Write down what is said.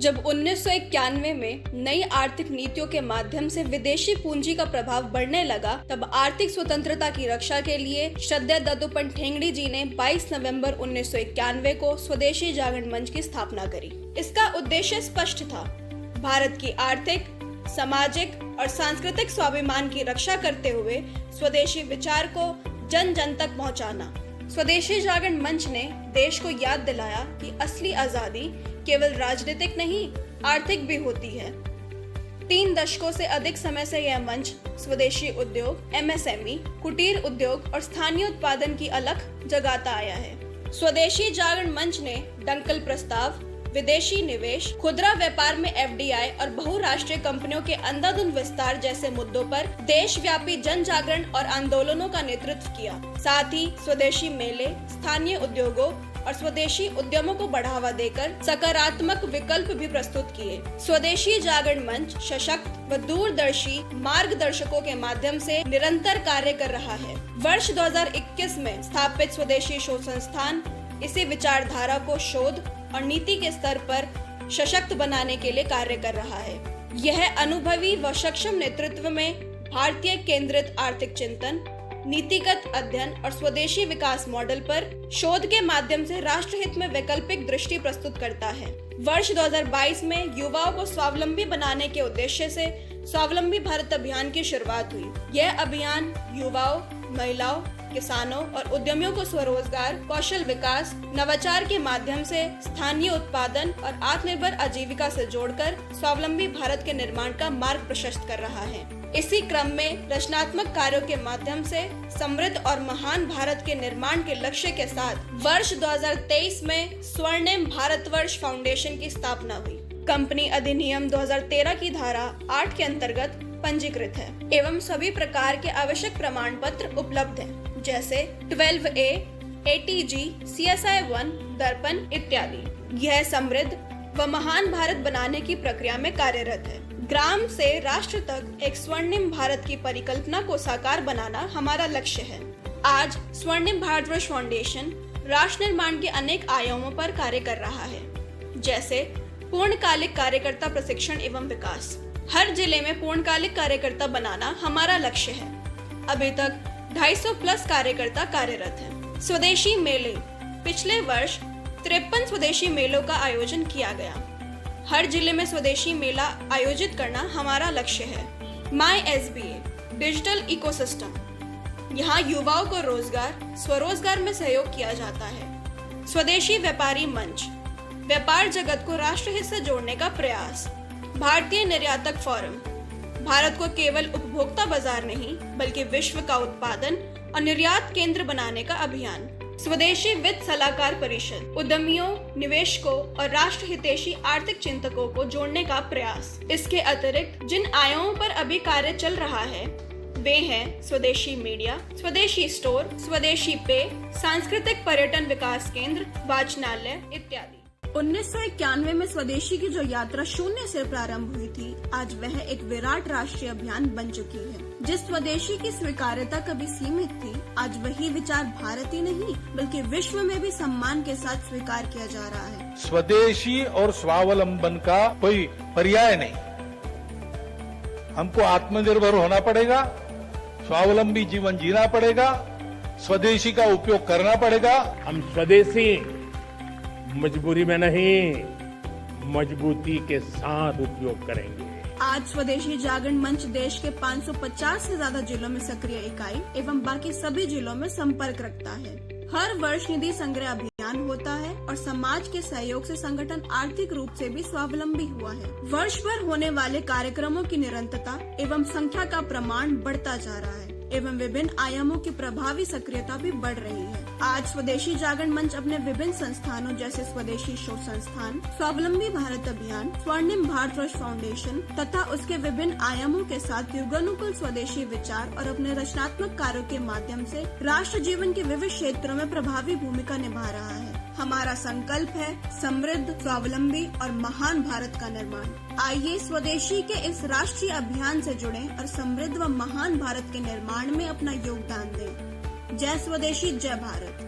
जब 1991 में नई आर्थिक नीतियों के माध्यम से विदेशी पूंजी का प्रभाव बढ़ने लगा, तब आर्थिक स्वतंत्रता की रक्षा के लिए श्रद्धेय दत्तोपंत ठेंगड़ी जी ने 22 नवंबर 1991 को स्वदेशी जागरण मंच की स्थापना करी। इसका उद्देश्य स्पष्ट था, भारत की आर्थिक, सामाजिक और सांस्कृतिक स्वाभिमान की रक्षा करते हुए स्वदेशी विचार को जन जन तक पहुंचाना। स्वदेशी जागरण मंच ने देश को याद दिलाया कि असली आजादी केवल राजनीतिक नहीं, आर्थिक भी होती है। 3 दशकों से अधिक समय से यह मंच स्वदेशी उद्योग, एमएसएमई, कुटीर उद्योग और स्थानीय उत्पादन की अलख जगाता आया है। स्वदेशी जागरण मंच ने दंकल प्रस्ताव, विदेशी निवेश, खुदरा व्यापार में एफडीआई और बहुराष्ट्रीय कंपनियों के अंधाधुंध विस्तार जैसे मुद्दों पर देशव्यापी जन जागरण और आंदोलनों का नेतृत्व किया। साथ ही स्वदेशी मेले, स्थानीय उद्योगों और स्वदेशी उद्यमों को बढ़ावा देकर सकारात्मक विकल्प भी प्रस्तुत किए। स्वदेशी जागरण मंच सशक्त व दूरदर्शी मार्गदर्शकों के माध्यम से निरंतर कार्य कर रहा है। वर्ष 2021 में स्थापित स्वदेशी शोध संस्थान इसी विचारधारा को शोध और नीति के स्तर पर सशक्त बनाने के लिए कार्य कर रहा है। यह अनुभवी व सक्षम नेतृत्व में भारतीय केंद्रित आर्थिक चिंतन, नीतिगत अध्ययन और स्वदेशी विकास मॉडल पर शोध के माध्यम से राष्ट्रहित में वैकल्पिक दृष्टि प्रस्तुत करता है। वर्ष 2022 में युवाओं को स्वावलंबी बनाने के उद्देश्य से स्वावलंबी भारत अभियान की शुरुआत हुई। यह अभियान युवाओं, महिलाओं, किसानों और उद्यमियों को स्वरोजगार, कौशल विकास, नवाचार के माध्यम से स्थानीय उत्पादन और आत्मनिर्भर आजीविका से जोड़कर स्वावलंबी भारत के निर्माण का मार्ग प्रशस्त कर रहा है। इसी क्रम में रचनात्मक कार्यों के माध्यम से समृद्ध और महान भारत के निर्माण के लक्ष्य के साथ वर्ष 2023 में स्वर्णिम भारतवर्ष फाउंडेशन की स्थापना हुई। कंपनी अधिनियम 2013 की धारा 8 के अंतर्गत पंजीकृत है एवं सभी प्रकार के आवश्यक प्रमाण पत्र उपलब्ध हैं, जैसे 12A, ATG, CSI 1, दर्पण इत्यादि। यह समृद्ध व महान भारत बनाने की प्रक्रिया में कार्यरत है। ग्राम से राष्ट्र तक एक स्वर्णिम भारत की परिकल्पना को साकार बनाना हमारा लक्ष्य है। आज स्वर्णिम भारतवर्ष फाउंडेशन राष्ट्र निर्माण के अनेक आयामों पर कार्य कर रहा है, जैसे पूर्णकालिक कार्यकर्ता प्रशिक्षण एवं विकास। हर जिले में पूर्णकालिक कार्यकर्ता बनाना हमारा लक्ष्य है। अभी तक 250 प्लस कार्यकर्ता कार्यरत हैं। स्वदेशी मेले, पिछले वर्ष 53 स्वदेशी मेलों का आयोजन किया गया। हर जिले में स्वदेशी मेला आयोजित करना हमारा लक्ष्य है। माई SBA डिजिटल इकोसिस्टम, यहाँ युवाओं को रोजगार, स्वरोजगार में सहयोग किया जाता है। स्वदेशी व्यापारी मंच, व्यापार जगत को राष्ट्रहित से जोड़ने का प्रयास। भारतीय निर्यातक फोरम, भारत को केवल उपभोक्ता बाजार नहीं बल्कि विश्व का उत्पादन और निर्यात केंद्र बनाने का अभियान। स्वदेशी वित्त सलाहकार परिषद, उद्यमियों, निवेशकों और राष्ट्र हितैषी आर्थिक चिंतकों को जोड़ने का प्रयास। इसके अतिरिक्त जिन आयामों पर अभी कार्य चल रहा है वे हैं स्वदेशी मीडिया, स्वदेशी स्टोर, स्वदेशी पे, सांस्कृतिक पर्यटन विकास केंद्र, वाचनालय इत्यादि। 1991 में स्वदेशी की जो यात्रा शून्य से प्रारंभ हुई थी, आज वह एक विराट राष्ट्रीय अभियान बन चुकी है। जिस स्वदेशी की स्वीकार्यता कभी सीमित थी, आज वही विचार भारत ही नहीं बल्कि विश्व में भी सम्मान के साथ स्वीकार किया जा रहा है। स्वदेशी और स्वावलंबन का कोई पर्याय नहीं। हमको आत्मनिर्भर होना पड़ेगा, स्वावलंबी जीवन जीना पड़ेगा, स्वदेशी का उपयोग करना पड़ेगा। हम स्वदेशी मजबूरी में नहीं, मजबूती के साथ उपयोग करेंगे। आज स्वदेशी जागरण मंच देश के 550 से ज्यादा जिलों में सक्रिय इकाई एवं बाकी सभी जिलों में संपर्क रखता है। हर वर्ष निधि संग्रह अभियान होता है और समाज के सहयोग से संगठन आर्थिक रूप से भी स्वावलंबी हुआ है। वर्ष भर होने वाले कार्यक्रमों की निरंतरता एवं संख्या का प्रमाण बढ़ता जा रहा है एवं विभिन्न आयामों की प्रभावी सक्रियता भी बढ़ रही है। आज स्वदेशी जागरण मंच अपने विभिन्न संस्थानों जैसे स्वदेशी शोध संस्थान, स्वावलंबी भारत अभियान, स्वर्णिम भारतवर्ष फाउंडेशन तथा उसके विभिन्न आयामों के साथ युगानुकूल स्वदेशी विचार और अपने रचनात्मक कार्यों के माध्यम से राष्ट्र जीवन के विविध क्षेत्रों में प्रभावी भूमिका निभा रहा है। हमारा संकल्प है समृद्ध, स्वावलंबी और महान भारत का निर्माण। आइए स्वदेशी के इस राष्ट्रीय अभियान से जुड़ें और समृद्ध व महान भारत के निर्माण में अपना योगदान दें। जय स्वदेशी, जय भारत।